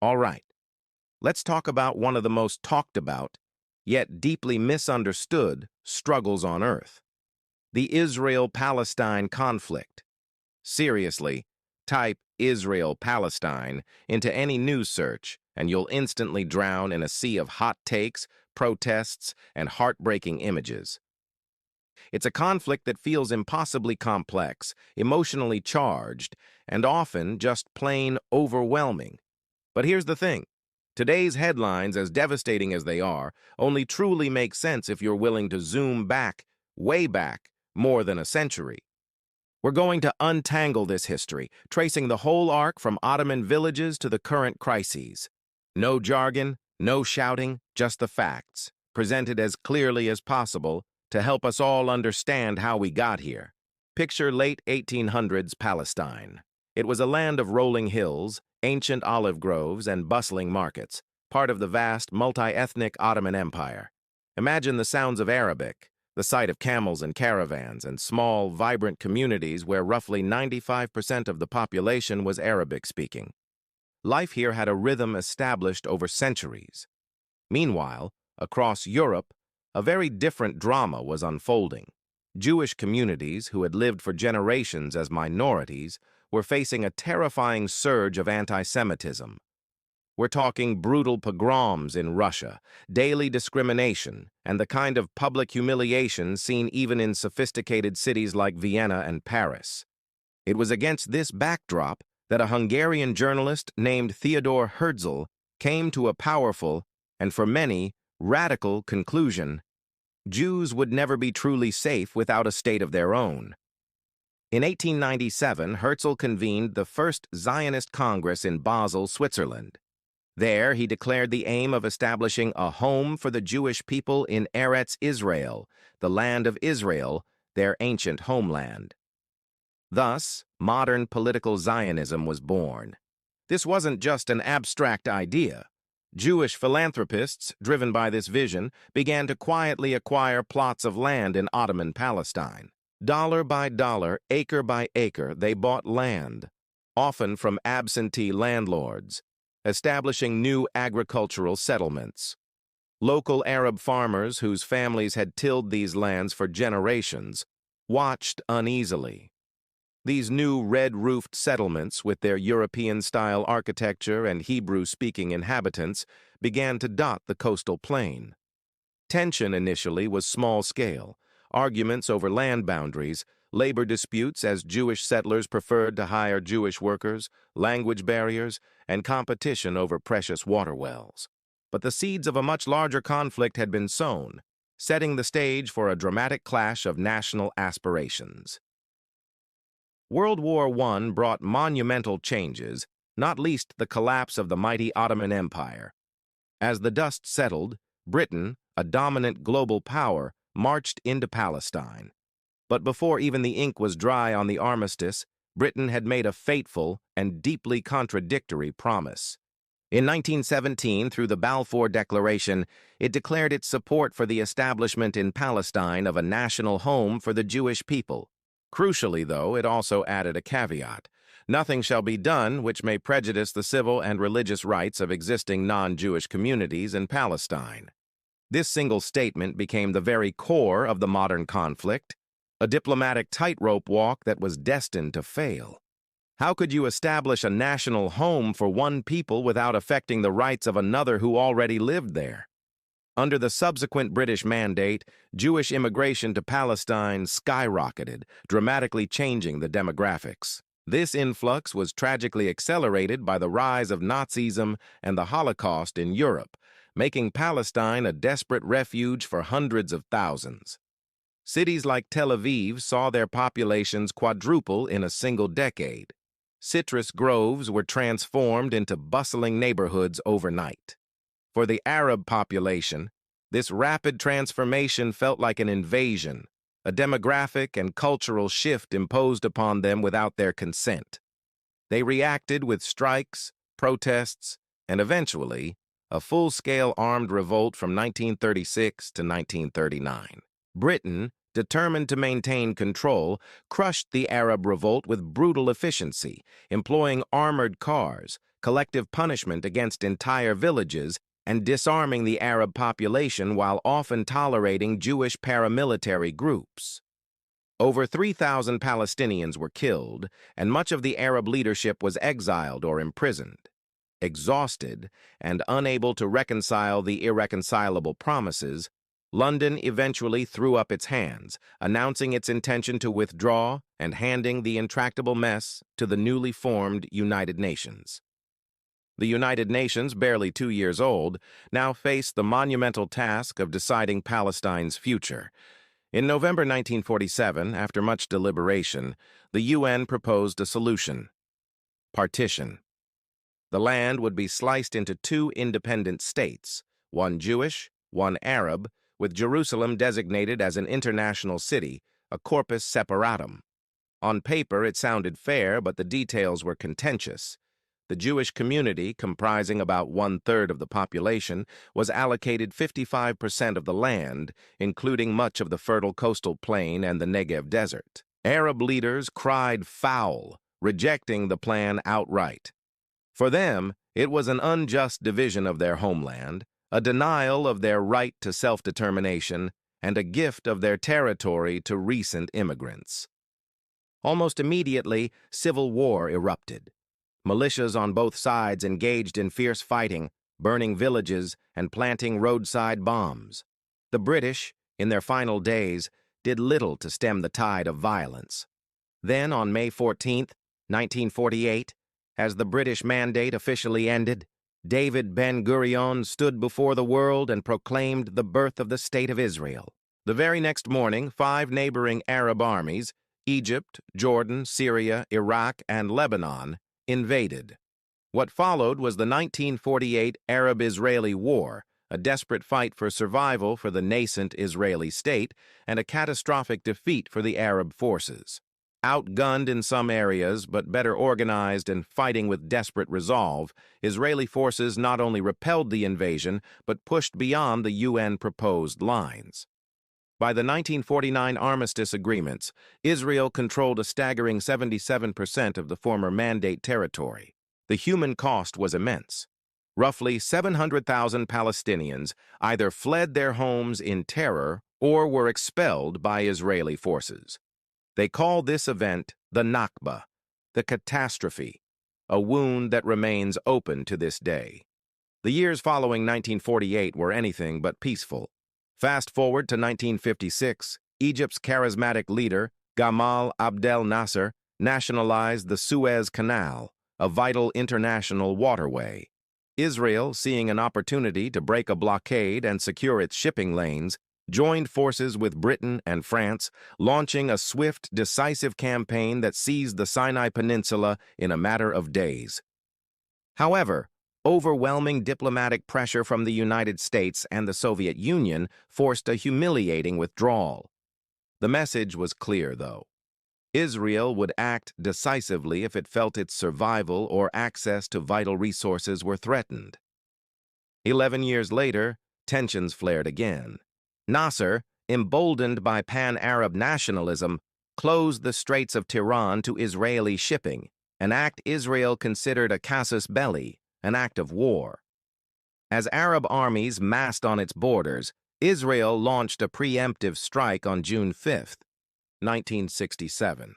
All right, let's talk about one of the most talked about, yet deeply misunderstood, struggles on Earth: the Israel-Palestine conflict. Seriously, type Israel-Palestine into any news search, and you'll instantly drown in a sea of hot takes, protests, and heartbreaking images. It's a conflict that feels impossibly complex, emotionally charged, and often just plain overwhelming. But here's the thing. Today's headlines, as devastating as they are, only truly make sense if you're willing to zoom back, way back, more than a century. We're going to untangle this history, tracing the whole arc from Ottoman villages to the current crises. No jargon, no shouting, just the facts, presented as clearly as possible to help us all understand how we got here. Picture late 1800s Palestine. It was a land of rolling hills, ancient olive groves, and bustling markets, part of the vast, multi-ethnic Ottoman Empire. Imagine the sounds of Arabic, the sight of camels and caravans, and small, vibrant communities where roughly 95% of the population was Arabic-speaking. Life here had a rhythm established over centuries. Meanwhile, across Europe, a very different drama was unfolding. Jewish communities, who had lived for generations as minorities, were facing a terrifying surge of anti-Semitism. We're talking brutal pogroms in Russia, daily discrimination, and the kind of public humiliation seen even in sophisticated cities like Vienna and Paris. It was against this backdrop that a Hungarian journalist named Theodor Herzl came to a powerful, and for many, radical conclusion: Jews would never be truly safe without a state of their own. In 1897, Herzl convened the first Zionist Congress in Basel, Switzerland. There, he declared the aim of establishing a home for the Jewish people in Eretz Israel, the land of Israel, their ancient homeland. Thus, modern political Zionism was born. This wasn't just an abstract idea. Jewish philanthropists, driven by this vision, began to quietly acquire plots of land in Ottoman Palestine. Dollar by dollar, acre by acre, they bought land, often from absentee landlords, establishing new agricultural settlements. Local Arab farmers whose families had tilled these lands for generations watched uneasily. These new red-roofed settlements, with their European-style architecture and Hebrew-speaking inhabitants, began to dot the coastal plain. Tension initially was small-scale: arguments over land boundaries, labor disputes as Jewish settlers preferred to hire Jewish workers, language barriers, and competition over precious water wells. But the seeds of a much larger conflict had been sown, setting the stage for a dramatic clash of national aspirations. World War I brought monumental changes, not least the collapse of the mighty Ottoman Empire. As the dust settled, Britain, a dominant global power, marched into Palestine. But before even the ink was dry on the armistice, Britain had made a fateful and deeply contradictory promise. In 1917, through the Balfour Declaration, it declared its support for the establishment in Palestine of a national home for the Jewish people. Crucially, though, it also added a caveat: nothing shall be done which may prejudice the civil and religious rights of existing non-Jewish communities in Palestine. This single statement became the very core of the modern conflict, a diplomatic tightrope walk that was destined to fail. How could you establish a national home for one people without affecting the rights of another who already lived there? Under the subsequent British mandate, Jewish immigration to Palestine skyrocketed, dramatically changing the demographics. This influx was tragically accelerated by the rise of Nazism and the Holocaust in Europe, making Palestine a desperate refuge for hundreds of thousands. Cities like Tel Aviv saw their populations quadruple in a single decade. Citrus groves were transformed into bustling neighborhoods overnight. For the Arab population, this rapid transformation felt like an invasion, a demographic and cultural shift imposed upon them without their consent. They reacted with strikes, protests, and eventually, a full-scale armed revolt from 1936 to 1939. Britain, determined to maintain control, crushed the Arab revolt with brutal efficiency, employing armored cars, collective punishment against entire villages, and disarming the Arab population while often tolerating Jewish paramilitary groups. Over 3,000 Palestinians were killed, and much of the Arab leadership was exiled or imprisoned. Exhausted and unable to reconcile the irreconcilable promises, London eventually threw up its hands, announcing its intention to withdraw and handing the intractable mess to the newly formed United Nations. The United Nations, barely 2 years old, now faced the monumental task of deciding Palestine's future. In November 1947, after much deliberation, the UN proposed a solution: partition. The land would be sliced into 2 independent states, one Jewish, one Arab, with Jerusalem designated as an international city, a corpus separatum. On paper, it sounded fair, but the details were contentious. The Jewish community, comprising about 1/3 of the population, was allocated 55% of the land, including much of the fertile coastal plain and the Negev desert. Arab leaders cried foul, rejecting the plan outright. For them, it was an unjust division of their homeland, a denial of their right to self-determination, and a gift of their territory to recent immigrants. Almost immediately, civil war erupted. Militias on both sides engaged in fierce fighting, burning villages and planting roadside bombs. The British, in their final days, did little to stem the tide of violence. Then, on May 14, 1948, as the British mandate officially ended, David Ben-Gurion stood before the world and proclaimed the birth of the State of Israel. The very next morning, 5 neighboring Arab armies, Egypt, Jordan, Syria, Iraq, and Lebanon, invaded. What followed was the 1948 Arab-Israeli War, a desperate fight for survival for the nascent Israeli state and a catastrophic defeat for the Arab forces. Outgunned in some areas, but better organized and fighting with desperate resolve, Israeli forces not only repelled the invasion, but pushed beyond the UN-proposed lines. By the 1949 armistice agreements, Israel controlled a staggering 77% of the former Mandate territory. The human cost was immense. Roughly 700,000 Palestinians either fled their homes in terror or were expelled by Israeli forces. They call this event the Nakba, the catastrophe, a wound that remains open to this day. The years following 1948 were anything but peaceful. Fast forward to 1956, Egypt's charismatic leader, Gamal Abdel Nasser, nationalized the Suez Canal, a vital international waterway. Israel, seeing an opportunity to break a blockade and secure its shipping lanes, joined forces with Britain and France, launching a swift, decisive campaign that seized the Sinai Peninsula in a matter of days. However, overwhelming diplomatic pressure from the United States and the Soviet Union forced a humiliating withdrawal. The message was clear, though. Israel would act decisively if it felt its survival or access to vital resources were threatened. 11 years later, tensions flared again. Nasser, emboldened by pan-Arab nationalism, closed the Straits of Tiran to Israeli shipping, an act Israel considered a casus belli, an act of war. As Arab armies massed on its borders, Israel launched a preemptive strike on June 5, 1967.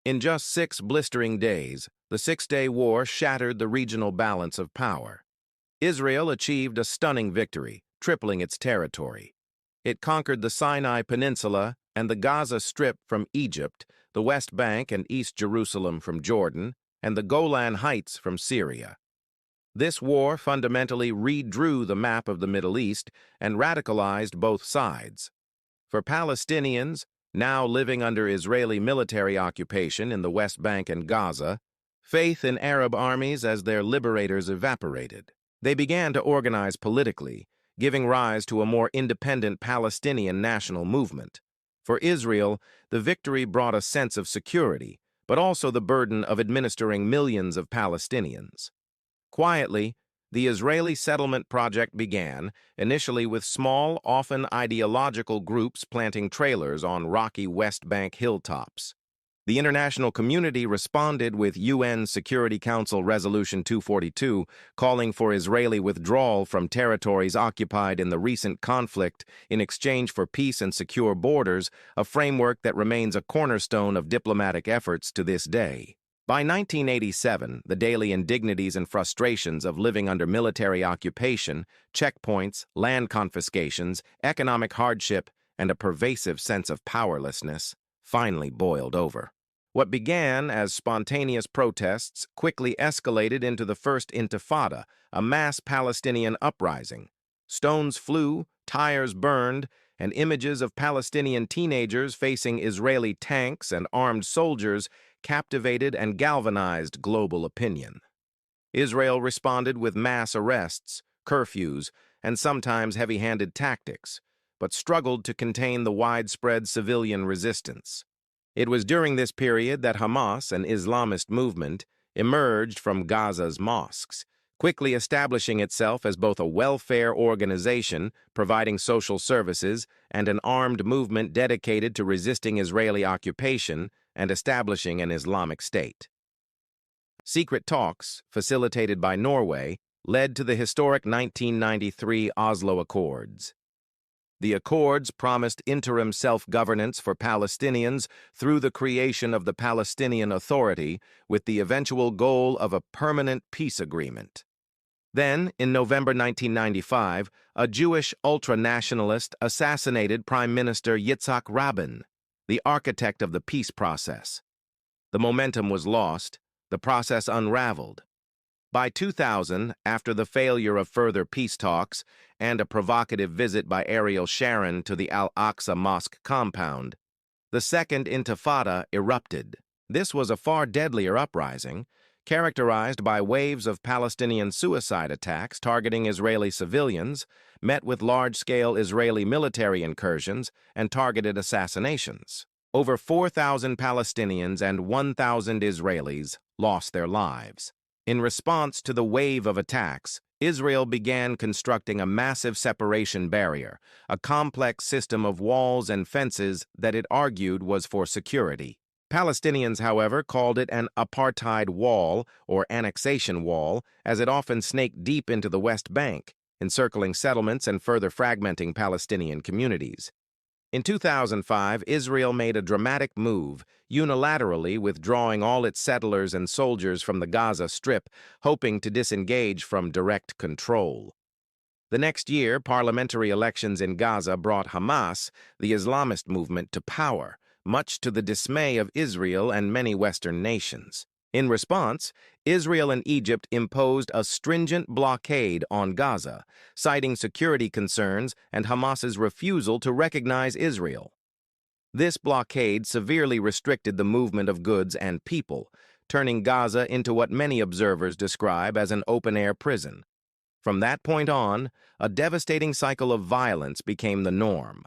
In just 6 blistering days, the 6-day war shattered the regional balance of power. Israel achieved a stunning victory, tripling its territory. It conquered the Sinai Peninsula and the Gaza Strip from Egypt, the West Bank and East Jerusalem from Jordan, and the Golan Heights from Syria. This war fundamentally redrew the map of the Middle East and radicalized both sides. For Palestinians, now living under Israeli military occupation in the West Bank and Gaza, faith in Arab armies as their liberators evaporated. They began to organize politically, giving rise to a more independent Palestinian national movement. For Israel, the victory brought a sense of security, but also the burden of administering millions of Palestinians. Quietly, the Israeli settlement project began, initially with small, often ideological groups planting trailers on rocky West Bank hilltops. The international community responded with UN Security Council Resolution 242, calling for Israeli withdrawal from territories occupied in the recent conflict in exchange for peace and secure borders, a framework that remains a cornerstone of diplomatic efforts to this day. By 1987, the daily indignities and frustrations of living under military occupation, checkpoints, land confiscations, economic hardship, and a pervasive sense of powerlessness finally boiled over. What began as spontaneous protests quickly escalated into the first Intifada, a mass Palestinian uprising. Stones flew, tires burned, and images of Palestinian teenagers facing Israeli tanks and armed soldiers captivated and galvanized global opinion. Israel responded with mass arrests, curfews, and sometimes heavy-handed tactics, but struggled to contain the widespread civilian resistance. It was during this period that Hamas, an Islamist movement, emerged from Gaza's mosques, quickly establishing itself as both a welfare organization providing social services and an armed movement dedicated to resisting Israeli occupation and establishing an Islamic State. Secret talks, facilitated by Norway, led to the historic 1993 Oslo Accords. The accords promised interim self-governance for Palestinians through the creation of the Palestinian Authority, with the eventual goal of a permanent peace agreement. Then, in November 1995, a Jewish ultra-nationalist assassinated Prime Minister Yitzhak Rabin, the architect of the peace process. The momentum was lost, the process unraveled. By 2000, after the failure of further peace talks and a provocative visit by Ariel Sharon to the Al-Aqsa Mosque compound, the Second Intifada erupted. This was a far deadlier uprising, characterized by waves of Palestinian suicide attacks targeting Israeli civilians, met with large-scale Israeli military incursions and targeted assassinations. Over 4,000 Palestinians and 1,000 Israelis lost their lives. In response to the wave of attacks, Israel began constructing a massive separation barrier, a complex system of walls and fences that it argued was for security. Palestinians, however, called it an apartheid wall or annexation wall, as it often snaked deep into the West Bank, encircling settlements and further fragmenting Palestinian communities. In 2005, Israel made a dramatic move, unilaterally withdrawing all its settlers and soldiers from the Gaza Strip, hoping to disengage from direct control. The next year, parliamentary elections in Gaza brought Hamas, the Islamist movement, to power, much to the dismay of Israel and many Western nations. In response, Israel and Egypt imposed a stringent blockade on Gaza, citing security concerns and Hamas's refusal to recognize Israel. This blockade severely restricted the movement of goods and people, turning Gaza into what many observers describe as an open-air prison. From that point on, a devastating cycle of violence became the norm.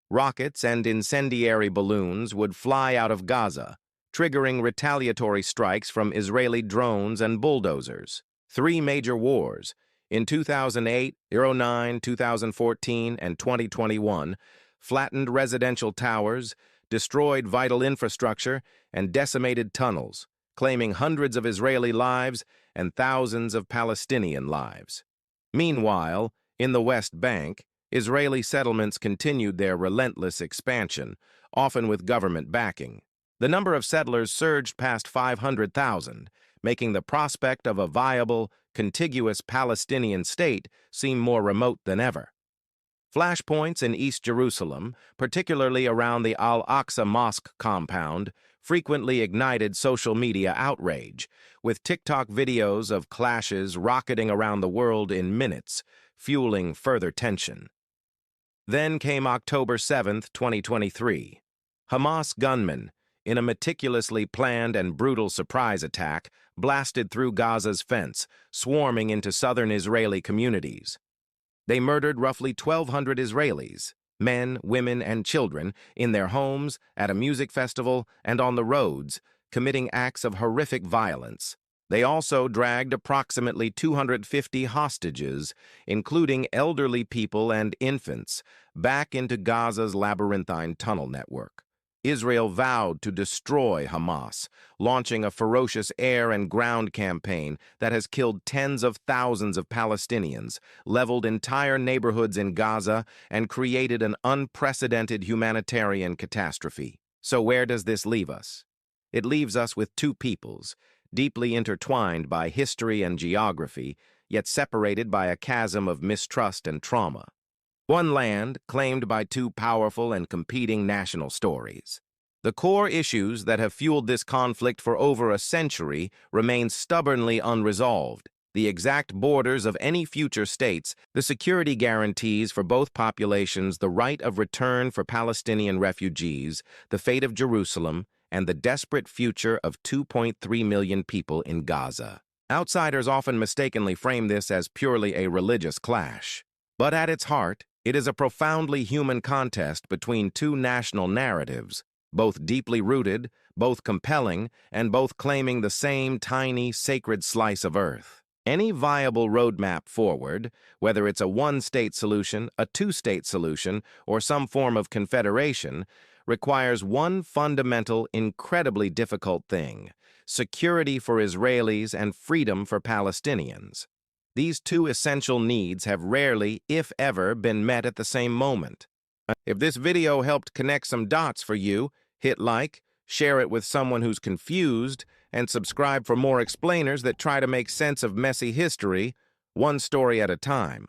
Rockets and incendiary balloons would fly out of Gaza, triggering retaliatory strikes from Israeli drones and bulldozers. 3 major wars, in 2008, 2009, 2014, and 2021, flattened residential towers, destroyed vital infrastructure, and decimated tunnels, claiming hundreds of Israeli lives and thousands of Palestinian lives. Meanwhile, in the West Bank, Israeli settlements continued their relentless expansion, often with government backing. The number of settlers surged past 500,000, making the prospect of a viable, contiguous Palestinian state seem more remote than ever. Flashpoints in East Jerusalem, particularly around the Al-Aqsa Mosque compound, frequently ignited social media outrage, with TikTok videos of clashes rocketing around the world in minutes, fueling further tension. Then came October 7, 2023. Hamas gunmen, in a meticulously planned and brutal surprise attack, blasted through Gaza's fence, swarming into southern Israeli communities. They murdered roughly 1,200 Israelis, men, women, and children, in their homes, at a music festival, and on the roads, committing acts of horrific violence. They also dragged approximately 250 hostages, including elderly people and infants, back into Gaza's labyrinthine tunnel network. Israel vowed to destroy Hamas, launching a ferocious air and ground campaign that has killed tens of thousands of Palestinians, leveled entire neighborhoods in Gaza, and created an unprecedented humanitarian catastrophe. So where does this leave us? It leaves us with two peoples, deeply intertwined by history and geography, yet separated by a chasm of mistrust and trauma. One land claimed by two powerful and competing national stories. The core issues that have fueled this conflict for over a century remain stubbornly unresolved. The exact borders of any future states, the security guarantees for both populations, the right of return for Palestinian refugees, the fate of Jerusalem, and the desperate future of 2.3 million people in Gaza. Outsiders often mistakenly frame this as purely a religious clash. But at its heart, it is a profoundly human contest between two national narratives, both deeply rooted, both compelling, and both claiming the same tiny, sacred slice of earth. Any viable roadmap forward, whether it's a one-state solution, a two-state solution, or some form of confederation, requires one fundamental, incredibly difficult thing: security for Israelis and freedom for Palestinians. These two essential needs have rarely, if ever, been met at the same moment. If this video helped connect some dots for you, hit like, share it with someone who's confused, and subscribe for more explainers that try to make sense of messy history, one story at a time.